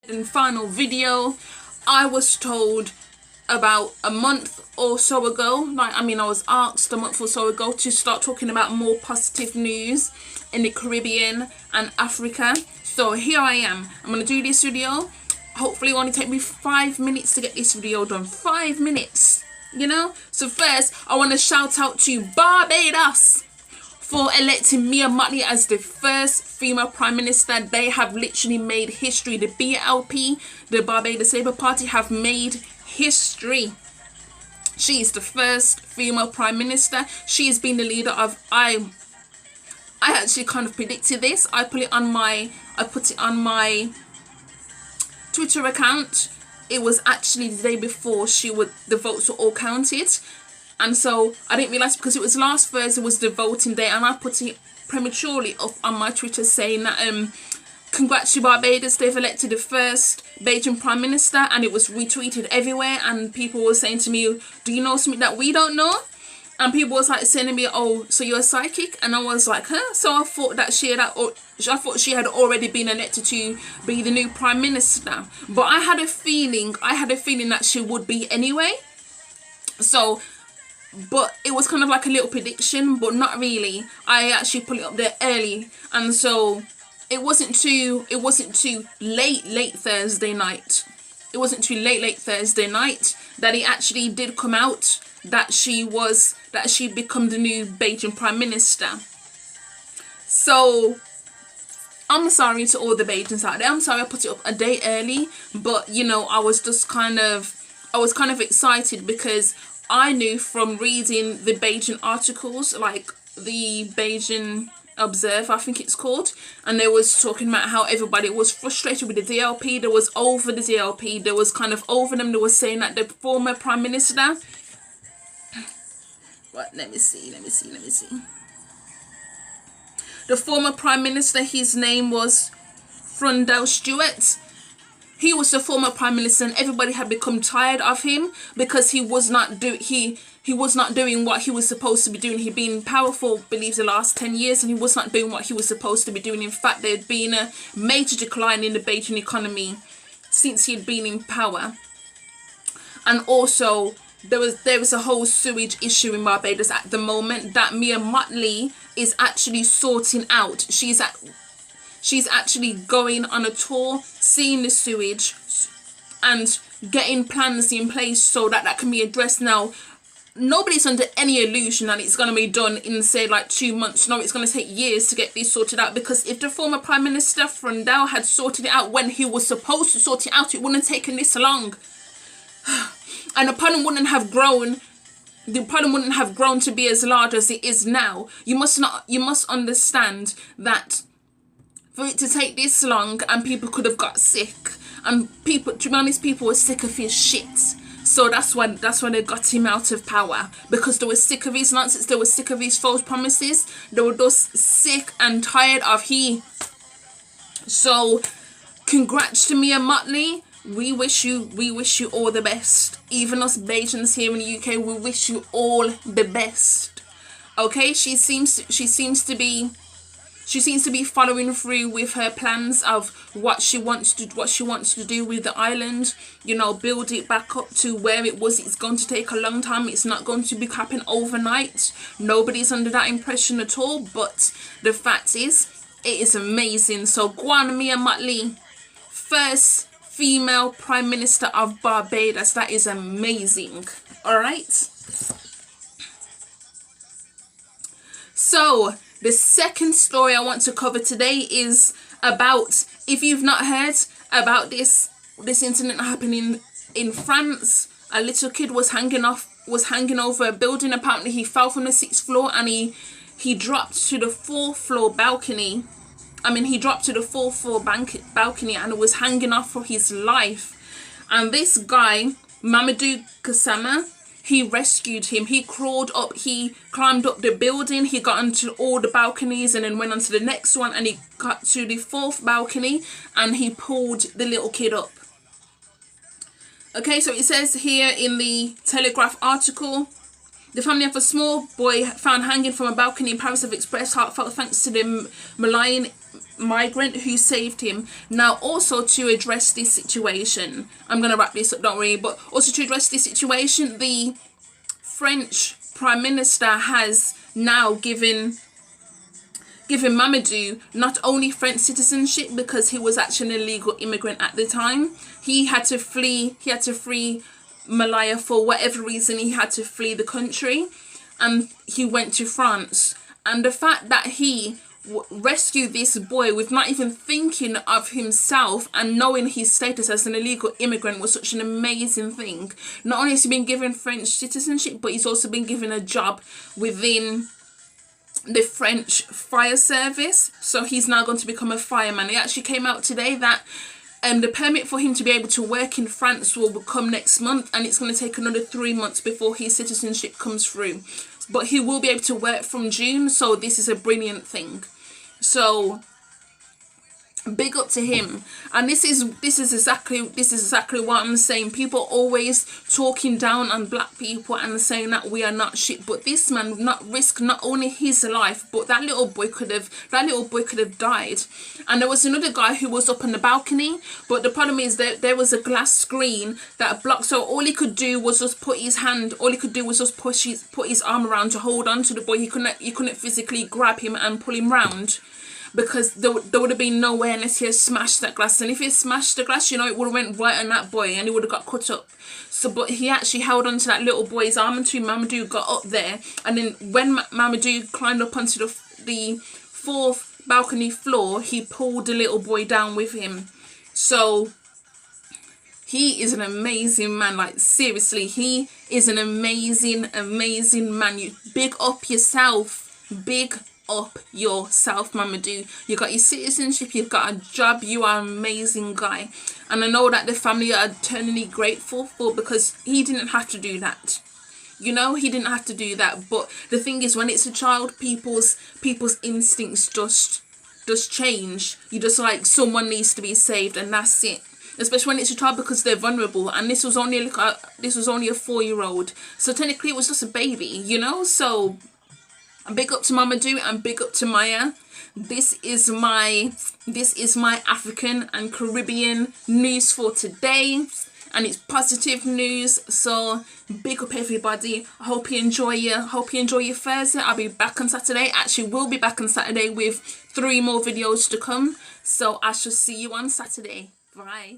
and final video. I was told about a month or so ago, I was asked a month or so ago to start talking about more positive news in the Caribbean and Africa. So here I am. I'm going to do this video. Hopefully it will only take me 5 minutes to get this video done. 5 minutes, you know. So first I want to shout out to Barbados for electing Mia Mottley as the first female Prime Minister. They have literally made history. The BLP, the Barbados Labour Party, have made history. She is the first female Prime Minister. She has been the leader of... I actually kind of predicted this. I put it on my Twitter account. It was actually the day before the votes were all counted. And so I didn't realise, because it was last Thursday was the voting day, and I put it prematurely up on my Twitter saying that congrats to Barbados, they've elected the first Bajan Prime Minister, and it was retweeted everywhere, and people were saying to me, do you know something that we don't know? And people was like saying to me, oh, so you're a psychic? And I was like, huh? So I thought that she had already been elected to be the new Prime Minister. But I had a feeling that she would be anyway. So, but it was kind of like a little prediction, but not really. I actually put it up there early, and so it wasn't too late Thursday night. It wasn't too late Thursday night that it actually did come out that she'd become the new Bajan Prime Minister. So I'm sorry to all the Bajans out there. I'm sorry I put it up a day early, but you know, I was kind of excited because I knew from reading the Bajan articles, like the Bajan Observer, I think it's called, and they was talking about how everybody was frustrated with the DLP. There was over the DLP. There was kind of over them. They was saying that the former Prime Minister... What? Let me see. The former Prime Minister, his name was Frundell Stewart. He was the former Prime Minister, and everybody had become tired of him because he was not doing what he was supposed to be doing. He'd been powerful, I believe, the last 10 years, and he was not doing what he was supposed to be doing. In fact, there had been a major decline in the Bajan economy since he had been in power. And also, there was a whole sewage issue in Barbados at the moment that Mia Mottley is actually sorting out. She's actually going on a tour, seeing the sewage and getting plans in place so that can be addressed. Now, nobody's under any illusion that it's going to be done in, say, like 2 months. No, it's going to take years to get this sorted out, because if the former Prime Minister Frundell had sorted it out when he was supposed to sort it out, it wouldn't have taken this long. And the problem wouldn't have grown. The problem wouldn't have grown to be as large as it is now. You must understand that for it to take this long, and people could have got sick, and people, to be honest, people were sick of his shit. So that's when they got him out of power, because they were sick of his nonsense. They were sick of his false promises. They were just sick and tired of he. So congrats to Mia Mottley. We wish you all the best. Even us Bajans here in the UK, we wish you all the best. Okay, she seems to be following through with her plans of what she wants to do with the island. You know, build it back up to where it was. It's going to take a long time. It's not going to be happening overnight. Nobody's under that impression at all. But the fact is, it is amazing. So go on, Mia Mottley, first female Prime Minister of Barbados. That is amazing. All right. So the second story I want to cover today is about, if you've not heard about this incident happening in France. A little kid was hanging over a building. Apparently he fell from the 6th floor, and he dropped to the 4th floor balcony. He dropped to the 4th floor balcony and was hanging off for his life. And this guy, Mamoudou Gassama, he rescued him. He crawled up, he climbed up the building, he got onto all the balconies, and then went on to the next one, and he got to the 4th balcony, and he pulled the little kid up. Okay, so it says here in the Telegraph article, The family of a small boy found hanging from a balcony in Paris have expressed heartfelt thanks to the Malian migrant who saved him. Now, also to address this situation, I'm going to wrap this up, don't worry, but also to address this situation, the French Prime Minister has now given Mamoudou not only French citizenship, because he was actually an illegal immigrant at the time. He had to flee Malaya for whatever reason. He had to flee the country, and he went to France. And the fact that he rescued this boy with not even thinking of himself and knowing his status as an illegal immigrant was such an amazing thing. Not only has he been given French citizenship, but he's also been given a job within the French fire service. So he's now going to become a fireman. It actually came out today that the permit for him to be able to work in France will come next month, and it's going to take another 3 months before his citizenship comes through. But he will be able to work from June, so this is a brilliant thing. So big up to him. And this is exactly what I'm saying. People always talking down on black people and saying that we are not shit, but this man would not risk not only his life, but that little boy could have died. And there was another guy who was up on the balcony, but the problem is that there was a glass screen that blocked, so all he could do was just put his arm around to hold on to the boy. He couldn't physically grab him and pull him round, because there would have been no way unless he had smashed that glass. And if he smashed the glass, you know, it would have went right on that boy and he would have got cut up. So, but he actually held on to that little boy's arm until Mamoudou got up there. And then when Mamoudou climbed up onto the fourth balcony floor, he pulled the little boy down with him. So he is an amazing man. Like, seriously, he is an amazing man. You big up yourself. Big up yourself, Mamoudou. You got your citizenship, you've got a job, you are an amazing guy. And I know that the family are eternally grateful for, because he didn't have to do that. You know, he didn't have to do that. But the thing is, when it's a child, people's instincts just change. You just like, someone needs to be saved, and that's it. Especially when it's a child, because they're vulnerable. And this was only a 4-year-old. So technically it was just a baby, you know. So big up to Mamoudou and big up to Maya. This is my African and Caribbean news for today, and it's positive news. So big up everybody. I hope you enjoy your Thursday. I'll be back on Saturday. Actually, we'll be back on Saturday with 3 more videos to come. So I shall see you on Saturday. Bye.